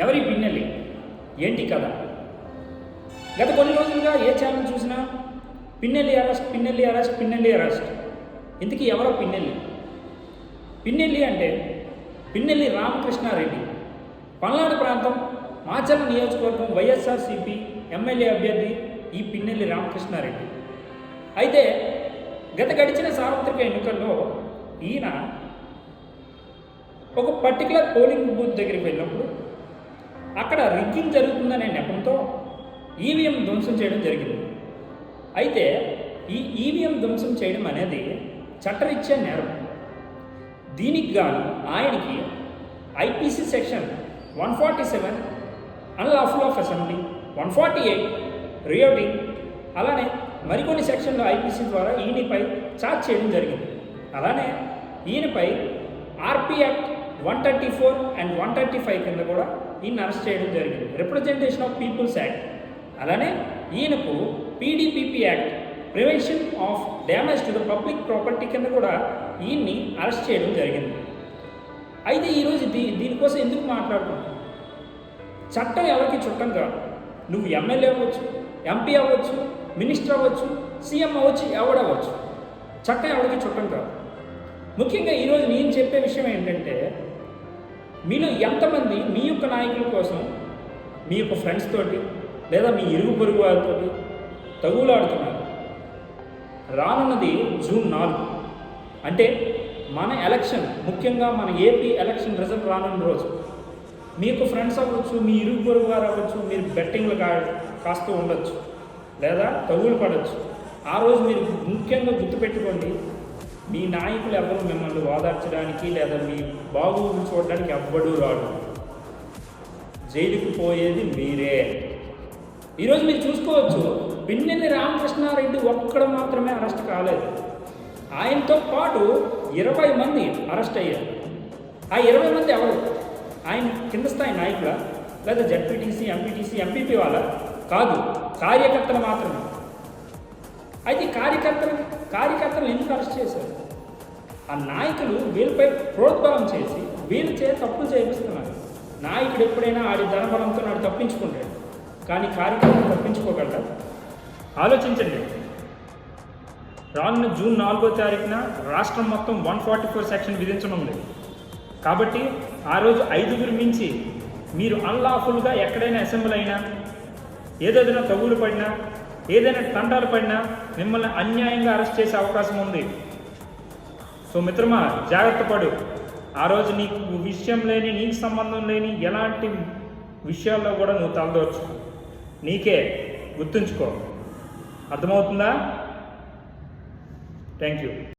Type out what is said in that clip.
ఎవరి పిన్నెల్లి? ఏంటి కదా? గత కొన్ని రోజులుగా ఏ ఛానల్ చూసినా Pinnelli arrest, Pinnelli arrest, Pinnelli arrest. ఇంతకీ ఎవరో పిన్నెల్లి? పిన్నెల్లి అంటే పిన్నెల్లి రామకృష్ణారెడ్డి, పల్నాడు ప్రాంతం మాచర్ల నియోజకవర్గం వైఎస్ఆర్సీపీ ఎమ్మెల్యే అభ్యర్థి ఈ పిన్నెల్లి రామకృష్ణారెడ్డి. అయితే గత గడిచిన సార్వత్రిక ఎన్నికల్లో ఈయన ఒక పర్టికులర్ పోలింగ్ బూత్ దగ్గరికి వెళ్ళినప్పుడు అక్కడ రిగ్గింగ్ జరుగుతుందనే నెపంతో ఈవీఎం ధ్వంసం చేయడం జరిగింది. అయితే ఈ ఈవీఎం ధ్వంసం చేయడం అనేది చట్టరీత్యా నేరం. దీనికి గాను ఆయనకి IPC section 147 unlawful of assembly, 148 రియోటింగ్, అలానే మరికొన్ని సెక్షన్లు ఐపీసీ ద్వారా ఈయనపై ఛార్జ్ చేయడం జరిగింది. అలానే ఈయనపై ఆర్పీ యాక్ట్ 134 అండ్ 135 కింద కూడా ఈయన అరెస్ట్ చేయడం జరిగింది, రిప్రజెంటేషన్ ఆఫ్ పీపుల్స్ యాక్ట్. అలానే ఈయనకు PDPP act, prevention of damage to the public property కింద కూడా ఈయన్ని అరెస్ట్ చేయడం జరిగింది. అయితే ఈరోజు దీనికోసం ఎందుకు మాట్లాడుకుంటాం? చట్టం ఎవరికి చుట్టం కాదు. నువ్వు ఎమ్మెల్యే అవ్వచ్చు, ఎంపీ అవ్వచ్చు, మినిస్టర్ అవ్వచ్చు, సీఎం అవ్వచ్చు, ఎవడవచ్చు. చట్టం ఎవరికి చుట్టం కాదు. ముఖ్యంగా ఈరోజు నేను చెప్పే విషయం ఏంటంటే, మీలో ఎంతమంది మీ యొక్క నాయకుల కోసం మీ యొక్క ఫ్రెండ్స్ తోటి లేదా మీ ఇరుగు పొరుగు వారితో తగులాడుతున్నారు? రానున్నది జూన్ 4, అంటే మన ఎలక్షన్, ముఖ్యంగా మన ఏపీ ఎలక్షన్ రిజల్ట్ రానున్న రోజు. మీకు ఫ్రెండ్స్ అవ్వచ్చు, మీ ఇరుగు పొరుగు వారు అవ్వచ్చు, మీరు బెట్టింగ్లు కాస్తూ ఉండొచ్చు లేదా తగులు పడవచ్చు. ఆ రోజు మీరు ముఖ్యంగా గుర్తుపెట్టుకోండి, మీ నాయకులు ఎవరు మిమ్మల్ని ఓదార్చడానికి లేదా మీ బాగోగులు చూడడానికి ఎవ్వడూ రాడు. జైలుకు పోయేది మీరే. ఈరోజు మీరు చూసుకోవచ్చు, పిన్నెల్లి రామకృష్ణారెడ్డి ఒక్కడు మాత్రమే అరెస్ట్ కాలేదు. ఆయనతో పాటు 20 మంది అరెస్ట్ అయ్యారు. ఆ 20 మంది ఎవరు? ఆయన కింద స్థాయి నాయకుల లేదా జడ్పీటీసీ, ఎంపీటీసీ, ఎంపీపీ వాళ్ళ కాదు, కార్యకర్తలు మాత్రమే. అయితే కార్యకర్తలు ఎందుకు అరెస్ట్ చేశారు? ఆ నాయకులు వీళ్ళపై ప్రోద్బలం చేసి వీళ్ళ తప్పులు చేపిస్తున్నారు. నాయకుడు ఎప్పుడైనా ఆడి ధనబలంతో నాడు తప్పించుకుంటాడు, కానీ కార్యకర్తలు తప్పించుకోగలరా? ఆలోచించండి. రానున్న జూన్ 4వ తారీఖున రాష్ట్రం మొత్తం 144 సెక్షన్ విధించనుంది. కాబట్టి ఆ రోజు 5గురు మించి మీరు అన్లాఫుల్గా ఎక్కడైనా అసెంబ్లీ అయినా, ఏదైనా తగులు పడినా, ఏదైనా తంటాలు పడినా మిమ్మల్ని అన్యాయంగా అరెస్ట్ చేసే అవకాశం ఉంది. సో మిత్రమా, జాగ్రత్త పడు. ఆ రోజు నీకు విషయం లేని, నీకు సంబంధం లేని ఎలాంటి విషయాల్లో కూడా నువ్వు తలదోర్చు. నీకే గుర్తుంచుకో. అర్థమవుతుందా? Thank you.